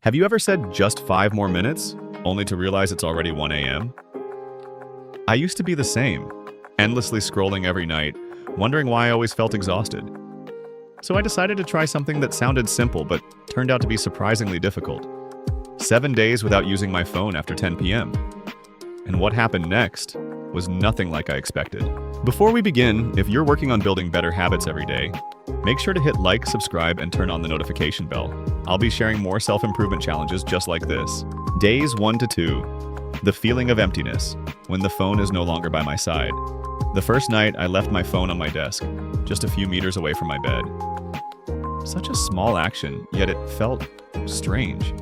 Have you ever said just 5 more minutes, only to realize it's already 1 a.m.? I used to be the same, endlessly scrolling every night, wondering why I always felt exhausted. So I decided to try something that sounded simple but turned out to be surprisingly difficult. 7 days without using my phone after 10 p.m. And what happened next was nothing like I expected. Before we begin, if you're working on building better habits every day, make sure to hit like, subscribe, and turn on the notification bell. I'll be sharing more self-improvement challenges just like this. Days 1 to 2. The feeling of emptiness, when the phone is no longer by my side. The first night, I left my phone on my desk, just a few meters away from my bed. Such a small action, yet it felt strange.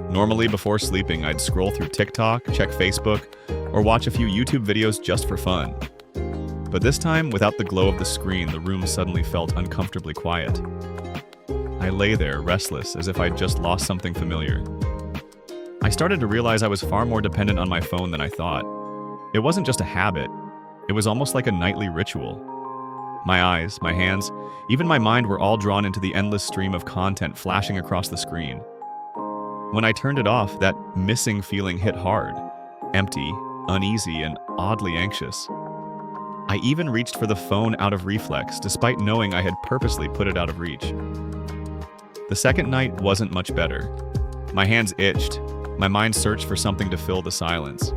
Normally, before sleeping, I'd scroll through TikTok, check Facebook, or watch a few YouTube videos just for fun. But this time, without the glow of the screen, the room suddenly felt uncomfortably quiet. I lay there, restless, as if I'd just lost something familiar. I started to realize I was far more dependent on my phone than I thought. It wasn't just a habit, it was almost like a nightly ritual. My eyes, my hands, even my mind were all drawn into the endless stream of content flashing across the screen. When I turned it off, that missing feeling hit hard, empty, uneasy, and oddly anxious. I even reached for the phone out of reflex, despite knowing I had purposely put it out of reach. The second night wasn't much better. My hands itched, my mind searched for something to fill the silence.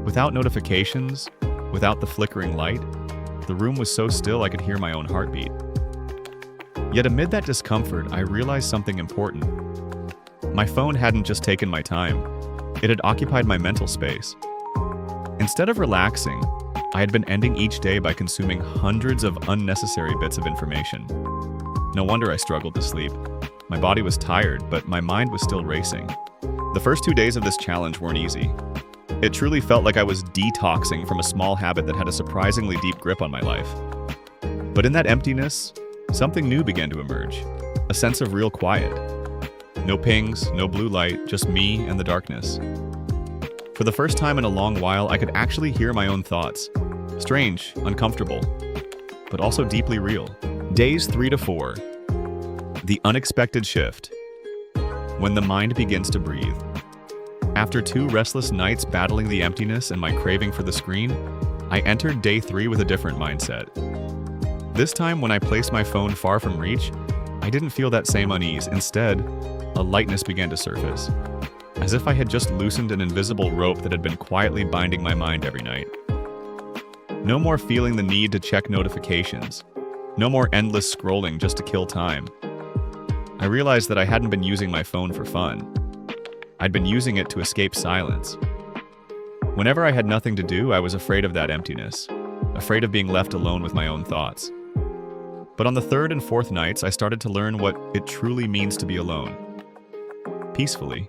Without notifications, without the flickering light, the room was so still I could hear my own heartbeat. Yet amid that discomfort, I realized something important. My phone hadn't just taken my time, it had occupied my mental space. Instead of relaxing, I had been ending each day by consuming hundreds of unnecessary bits of information. No wonder I struggled to sleep. My body was tired, but my mind was still racing. The first 2 days of this challenge weren't easy. It truly felt like I was detoxing from a small habit that had a surprisingly deep grip on my life. But in that emptiness, something new began to emerge, a sense of real quiet. No pings, no blue light, just me and the darkness. For the first time in a long while, I could actually hear my own thoughts. Strange, uncomfortable, but also deeply real. Days 3 to 4. The unexpected shift. When the mind begins to breathe. After 2 restless nights battling the emptiness and my craving for the screen, I entered day 3 with a different mindset. This time, when I placed my phone far from reach, I didn't feel that same unease. Instead, a lightness began to surface, as if I had just loosened an invisible rope that had been quietly binding my mind every night. No more feeling the need to check notifications. No more endless scrolling just to kill time. I realized that I hadn't been using my phone for fun. I'd been using it to escape silence. Whenever I had nothing to do, I was afraid of that emptiness, afraid of being left alone with my own thoughts. But on the 3rd and 4th nights, I started to learn what it truly means to be alone. Peacefully.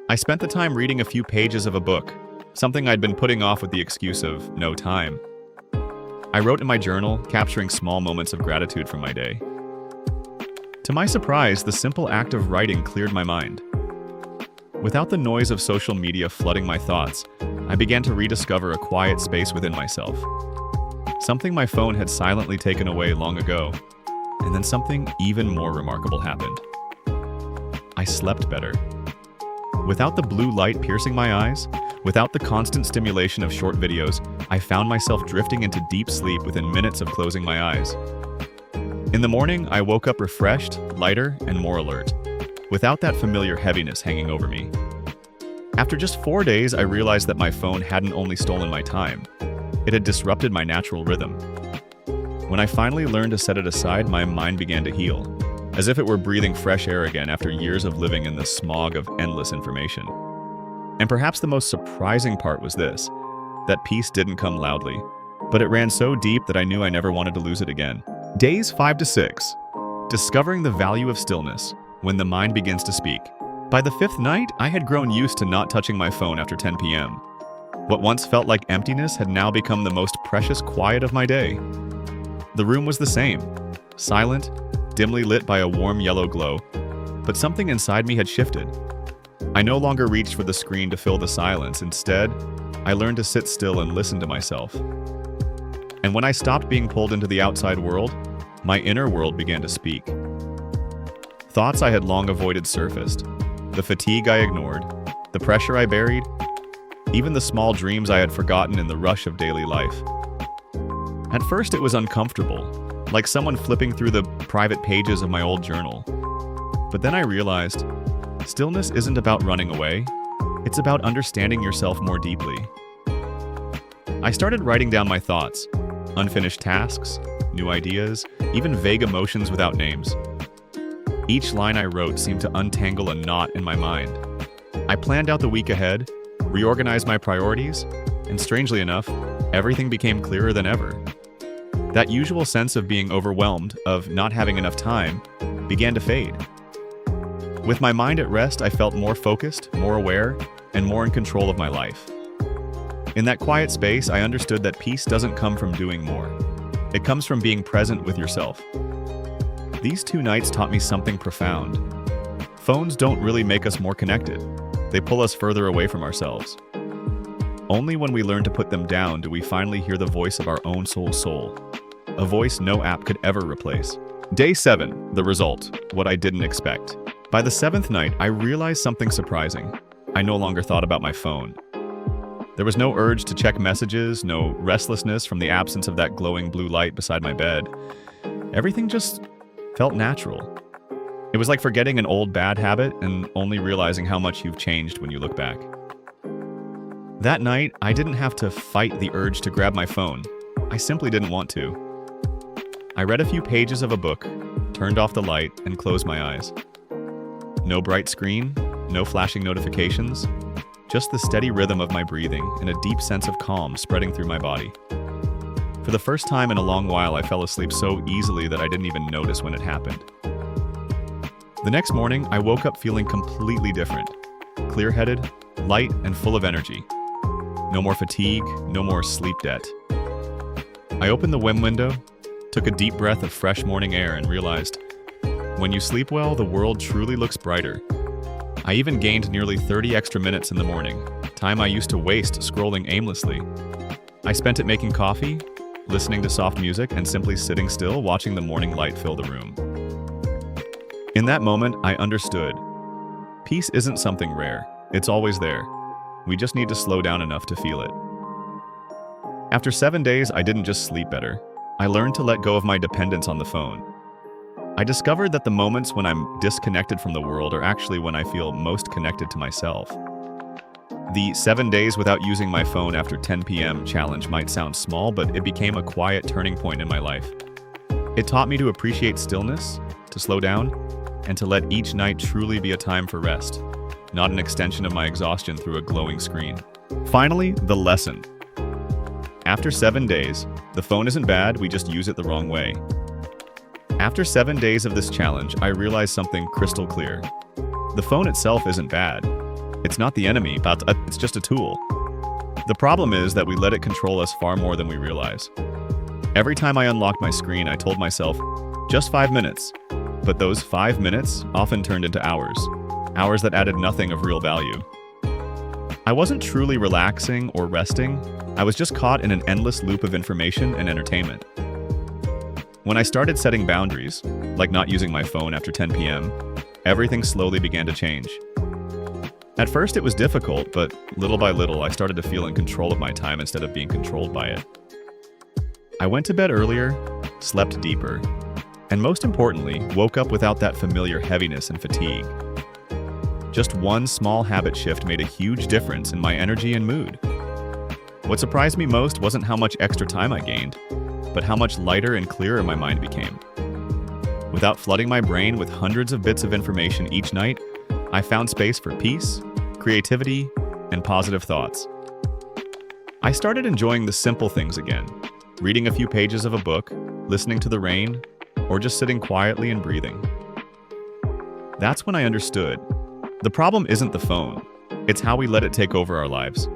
I spent the time reading a few pages of a book, something I'd been putting off with the excuse of no time. I wrote in my journal, capturing small moments of gratitude from my day. To my surprise, the simple act of writing cleared my mind. Without the noise of social media flooding my thoughts, I began to rediscover a quiet space within myself. Something my phone had silently taken away long ago, and then something even more remarkable happened. I slept better. Without the blue light piercing my eyes, without the constant stimulation of short videos, I found myself drifting into deep sleep within minutes of closing my eyes. In the morning, I woke up refreshed, lighter, and more alert, without that familiar heaviness hanging over me. After just 4 days, I realized that my phone hadn't only stolen my time, it had disrupted my natural rhythm. When I finally learned to set it aside, my mind began to heal, as if it were breathing fresh air again after years of living in the smog of endless information. And perhaps the most surprising part was this, that peace didn't come loudly, but it ran so deep that I knew I never wanted to lose it again. Days 5 to 6. Discovering the value of stillness, when the mind begins to speak. By the 5th night, I had grown used to not touching my phone after 10 p.m. What once felt like emptiness had now become the most precious quiet of my day. The room was the same, silent, dimly lit by a warm yellow glow, but something inside me had shifted. I no longer reached for the screen to fill the silence. Instead, I learned to sit still and listen to myself. And when I stopped being pulled into the outside world, my inner world began to speak. Thoughts I had long avoided surfaced. The fatigue I ignored, the pressure I buried, even the small dreams I had forgotten in the rush of daily life. At first it was uncomfortable, like someone flipping through the private pages of my old journal. But then I realized, stillness isn't about running away, it's about understanding yourself more deeply. I started writing down my thoughts, unfinished tasks, new ideas, even vague emotions without names. Each line I wrote seemed to untangle a knot in my mind. I planned out the week ahead, reorganized my priorities, and strangely enough, everything became clearer than ever. That usual sense of being overwhelmed, of not having enough time, began to fade. With my mind at rest, I felt more focused, more aware, and more in control of my life. In that quiet space, I understood that peace doesn't come from doing more. It comes from being present with yourself. These 2 nights taught me something profound. Phones don't really make us more connected. They pull us further away from ourselves. Only when we learn to put them down do we finally hear the voice of our own soul, a voice no app could ever replace. Day 7, the result, what I didn't expect. By the 7th night, I realized something surprising. I no longer thought about my phone. There was no urge to check messages, no restlessness from the absence of that glowing blue light beside my bed. Everything just felt natural. It was like forgetting an old bad habit and only realizing how much you've changed when you look back. That night, I didn't have to fight the urge to grab my phone. I simply didn't want to. I read a few pages of a book, turned off the light, and closed my eyes. No bright screen, no flashing notifications, just the steady rhythm of my breathing and a deep sense of calm spreading through my body. For the first time in a long while, I fell asleep so easily that I didn't even notice when it happened. The next morning, I woke up feeling completely different. Clear-headed, light, and full of energy. No more fatigue, no more sleep debt. I opened the window, took a deep breath of fresh morning air, and realized, when you sleep well, the world truly looks brighter. I even gained nearly 30 extra minutes in the morning, time I used to waste scrolling aimlessly. I spent it making coffee, listening to soft music, and simply sitting still, watching the morning light fill the room. In that moment, I understood. Peace isn't something rare. It's always there. We just need to slow down enough to feel it. After 7 days, I didn't just sleep better. I learned to let go of my dependence on the phone. I discovered that the moments when I'm disconnected from the world are actually when I feel most connected to myself. The 7 days without using my phone after 10 p.m. challenge might sound small, but it became a quiet turning point in my life. It taught me to appreciate stillness, to slow down, and to let each night truly be a time for rest, not an extension of my exhaustion through a glowing screen. Finally, the lesson. After 7 days, the phone isn't bad, we just use it the wrong way. After 7 days of this challenge, I realized something crystal clear. The phone itself isn't bad. It's not the enemy, but it's just a tool. The problem is that we let it control us far more than we realize. Every time I unlocked my screen, I told myself, just 5 minutes. But those 5 minutes often turned into hours that added nothing of real value. I wasn't truly relaxing or resting. I was just caught in an endless loop of information and entertainment. When I started setting boundaries, like not using my phone after 10 p.m., everything slowly began to change. At first it was difficult, but little by little I started to feel in control of my time instead of being controlled by it. I went to bed earlier, slept deeper, and most importantly, woke up without that familiar heaviness and fatigue. Just one small habit shift made a huge difference in my energy and mood. What surprised me most wasn't how much extra time I gained, but how much lighter and clearer my mind became. Without flooding my brain with hundreds of bits of information each night, I found space for peace, creativity, and positive thoughts. I started enjoying the simple things again, reading a few pages of a book, listening to the rain, or just sitting quietly and breathing. That's when I understood. The problem isn't the phone, it's how we let it take over our lives.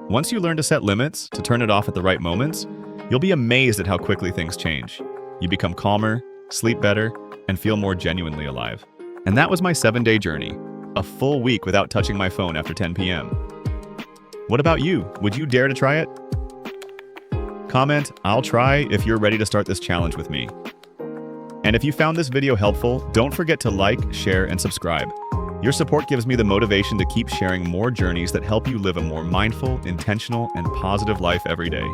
Once you learn to set limits, to turn it off at the right moments, you'll be amazed at how quickly things change. You become calmer, sleep better, and feel more genuinely alive. And that was my 7-day journey, a full week without touching my phone after 10 p.m. What about you? Would you dare to try it? Comment, I'll try if you're ready to start this challenge with me. And if you found this video helpful, don't forget to like, share, and subscribe. Your support gives me the motivation to keep sharing more journeys that help you live a more mindful, intentional, and positive life every day.